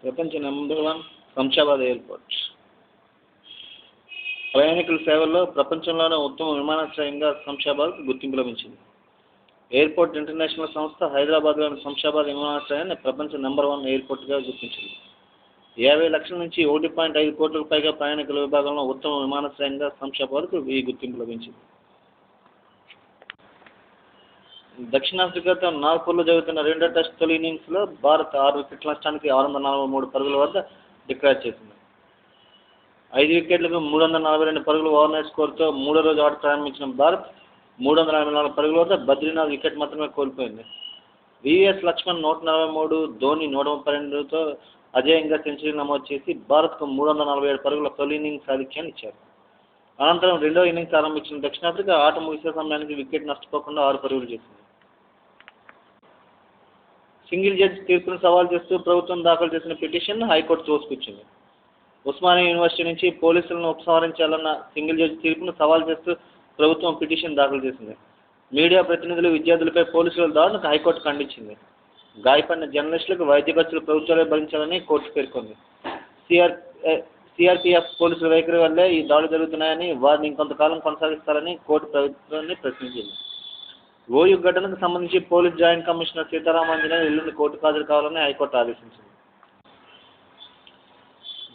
ప్రపంచ number 1 Shamshabad airport. ప్రయాణికుల సేవల్లో ప్రపంచంలోనే ఉత్తమ విమానాశ్రయంగా శంషాబాద్ గుర్తింపు లభించింది. ఎయిర్పోర్ట్ ఇంటర్నేషనల్ సంస్థ హైదరాబాద్లోని శంషాబాద్ విమానాశ్రయాన్ని ప్రపంచ నెంబర్ 1 ఎయిర్పోర్ట్గా గుర్తించింది. 50 లక్షల నుంచి 1.5 కోట్లకు పైగా ప్రయాణికుల విభాగంలో ఉత్తమ విమానాశ్రయంగా శంషాబాద్కు ఈ గుర్తింపు లభించింది. దక్షిణాఫ్రికాతో నాగ్పూర్లో జరుగుతున్న రెండో టెస్ట్ తొలి ఇన్నింగ్స్లో భారత్ 6 వికెట్ల నష్టానికి 643 పరుగుల వద్ద డిక్లేర్ చేసింది. 5 వికెట్లకు 342 పరుగుల ఓవర్నైట్ స్కోర్తో మూడో రోజు ఆట ప్రారంభించిన భారత్ 384 పరుగుల వద్ద బద్రీనాథ్ వికెట్ మాత్రమే కోల్పోయింది. వివిఎస్ లక్ష్మణ్ 143, ధోని 132తో అజేయంగా సెంచరీ నమోదు చేసి భారత్కు 347 పరుగుల తొలి ఇన్నింగ్స్ ఆధిక్యాన్ని ఇచ్చారు. అనంతరం రెండో ఇన్నింగ్స్ ఆరంభించిన దక్షిణాఫ్రికా ఆట ముగిసే సమయానికి వికెట్ నష్టపోకుండా 6 పరుగులు చేసింది. సింగిల్ జడ్జి తీర్పును సవాల్ చేస్తూ ప్రభుత్వం దాఖలు చేసిన పిటిషన్ను హైకోర్టు తోసిపుచ్చింది. ఉస్మానియా యూనివర్సిటీ నుంచి పోలీసులను ఉపసంహరించాలన్న సింగిల్ జడ్జి తీర్పును సవాల్ చేస్తూ ప్రభుత్వం పిటిషన్ దాఖలు చేసింది. మీడియా ప్రతినిధులు, విద్యార్థులపై పోలీసుల దాడులకు హైకోర్టు ఖండించింది. గాయపడిన జర్నలిస్టులకు వైద్య ఖర్చులు ప్రభుత్వాలే భరించాలని కోర్టు పేర్కొంది. సిఆర్పీఎఫ్ పోలీసుల వైఖరి వల్లే ఈ దాడులు జరుగుతున్నాయని, వారిని ఇంకొంతకాలం కొనసాగిస్తారని కోర్టు ప్రభుత్వాన్ని ప్రశ్నించింది. ఓయూ ఘటనకు సంబంధించి పోలీస్ జాయింట్ కమిషనర్ సీతారామాంజనేయులు ఎల్లుండి కోర్టుకు హాజరు కావాలని హైకోర్టు ఆదేశించింది.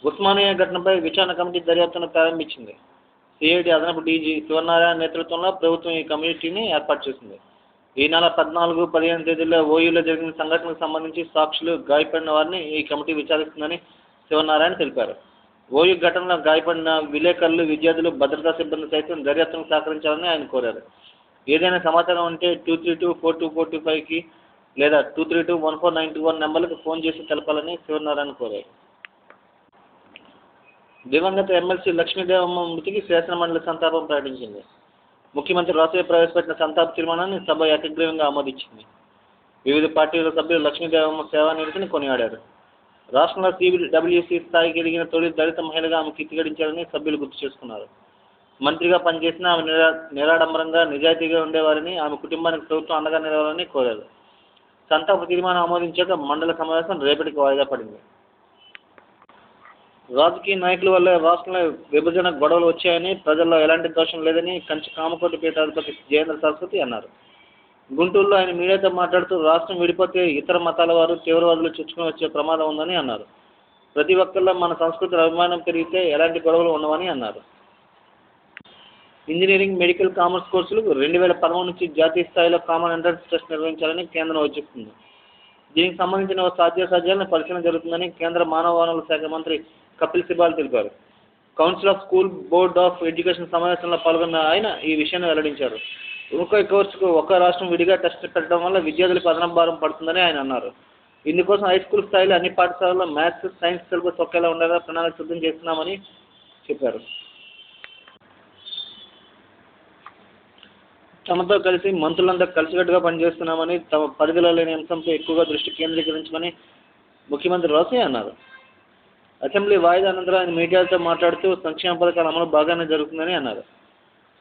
ఉస్మానియా ఘటనపై విచారణ కమిటీ దర్యాప్తును ప్రారంభించింది. సిఐడి అదనపు డీజీ శివనారాయణ నేతృత్వంలో ప్రభుత్వం ఈ కమిటీని ఏర్పాటు చేసింది. ఈ నెల 14, 15 తేదీల్లో ఓయూలో జరిగిన సంఘటనకు సంబంధించి సాక్షులు, గాయపడిన వారిని ఈ కమిటీ విచారిస్తుందని శివనారాయణ తెలిపారు. ఓయూ ఘటనలో గాయపడిన విలేకరులు, విద్యార్థులు, భద్రతా సిబ్బంది సైతం దర్యాప్తును సహకరించాలని ఆయన కోరారు. ఏదైనా సమాచారం ఉంటే 232-42425కి లేదా 232-14921 నెంబర్లకు ఫోన్ చేసి తెలపాలని శివనారాయణ కోరారు. దివంగత ఎమ్మెల్సీ లక్ష్మీదేవమ్మ మృతికి శాసనమండలి సంతాపం ప్రకటించింది. ముఖ్యమంత్రి రాసయ్య ప్రవేశపెట్టిన సంతాప తీర్మానాన్ని సభ ఏకగ్రీవంగా ఆమోదించింది. వివిధ పార్టీల సభ్యులు లక్ష్మీదేవమ్మ సేవానిరతిని కొనియాడారు. రాష్ట్రంలో సిడబ్ల్యూసీ స్థాయికి ఎదిగిన తొలి దళిత మహిళగా ఆమె కీర్తిగడించారని సభ్యులు గుర్తు చేసుకున్నారు. మంత్రిగా పనిచేసిన ఆమె నిరాడంబరంగా, నిజాయితీగా ఉండేవారని, ఆమె కుటుంబానికి ప్రభుత్వం అండగా నిలవాలని కోరారు. సంతాప తీర్మానం ఆమోదించాక మండలి సమావేశం రేపటికి వాయిదా పడింది. రాజకీయ నాయకుల వల్ల రాష్ట్రంలో విభజన గొడవలు వచ్చాయని, ప్రజల్లో ఎలాంటి దోషం లేదని కంచి కామకోటి పీఠాధిపతి జయేంద్ర సరస్వతి అన్నారు. గుంటూరులో ఆయన మీడియాతో మాట్లాడుతూ రాష్ట్రం విడిపోతే ఇతర మతాల వారు, తీవ్రవాదులు చొచ్చుకుని వచ్చే ప్రమాదం ఉందని అన్నారు. ప్రతి ఒక్కరిలో మన సంస్కృతి అభిమానం పెరిగితే ఎలాంటి గొడవలు ఉండవని అన్నారు. ఇంజనీరింగ్, మెడికల్, కామర్స్ కోర్సులు 2013 నుంచి జాతీయ స్థాయిలో కామన్ ఎంట్రన్స్ టెస్ట్ నిర్వహించాలని కేంద్రం యోచిస్తుంది. దీనికి సంబంధించిన సాధ్యాసాధ్యాలను పరిశీలన జరుగుతుందని కేంద్ర మానవ వనరుల శాఖ మంత్రి కపిల్ సిబాల్ తెలిపారు. Council of school board of education సమావేశంలో పాల్గొన్న ఆయన ఈ విషయాన్ని వెల్లడించారు. ఒక్కో కోర్సుకు ఒక్కో రాష్ట్రం విడిగా టెస్ట్ పెట్టడం వల్ల విద్యార్థులకు అదనపు భారం పడుతుందని ఆయన అన్నారు. ఇందుకోసం హైస్కూల్ స్థాయిలో అన్ని పాఠశాలల్లో మ్యాథ్స్, సైన్స్ సిలబస్ ఒకేలా ఉండేలా ప్రణాళిక సిద్ధం చేస్తున్నామని చెప్పారు. తమతో కలిసి మంత్రులంతా కలిసికట్టుగా పనిచేస్తున్నామని, తమ పరిధిలో లేని అంశంపై ఎక్కువగా దృష్టి కేంద్రీకరించమని ముఖ్యమంత్రి రోసయ్య అన్నారు. అసెంబ్లీ వాయిదా అనంతరం ఆయన మీడియాతో మాట్లాడుతూ సంక్షేమ పథకాల అమలు బాగానే జరుగుతుందని అన్నారు.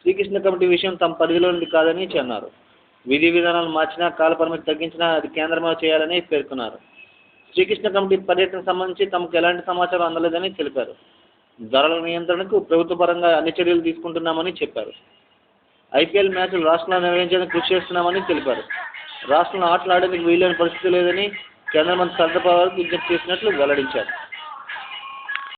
శ్రీకృష్ణ కమిటీ విషయం తమ పరిధిలోనిది కాదని అన్నారు. విధి విధానాలు మార్చినా, కాలపరిమితి తగ్గించినా అది కేంద్రమే చేయాలని పేర్కొన్నారు. శ్రీకృష్ణ కమిటీ పర్యటనకు సంబంధించి తమకు ఎలాంటి సమాచారం అందలేదని తెలిపారు. ధరల నియంత్రణకు ప్రభుత్వ పరంగా అన్ని చర్యలు తీసుకుంటున్నామని చెప్పారు. ఐపీఎల్ మ్యాచ్లు రాష్ట్రంలో నిర్వహించేందుకు కృషి చేస్తున్నామని తెలిపారు. రాష్ట్రంలో ఆటలు ఆడేందుకు వీలైన పరిస్థితి లేదని కేంద్ర మంత్రి సర్దార్ పవార్ విజ్ఞప్తి చేసినట్లు వెల్లడించారు.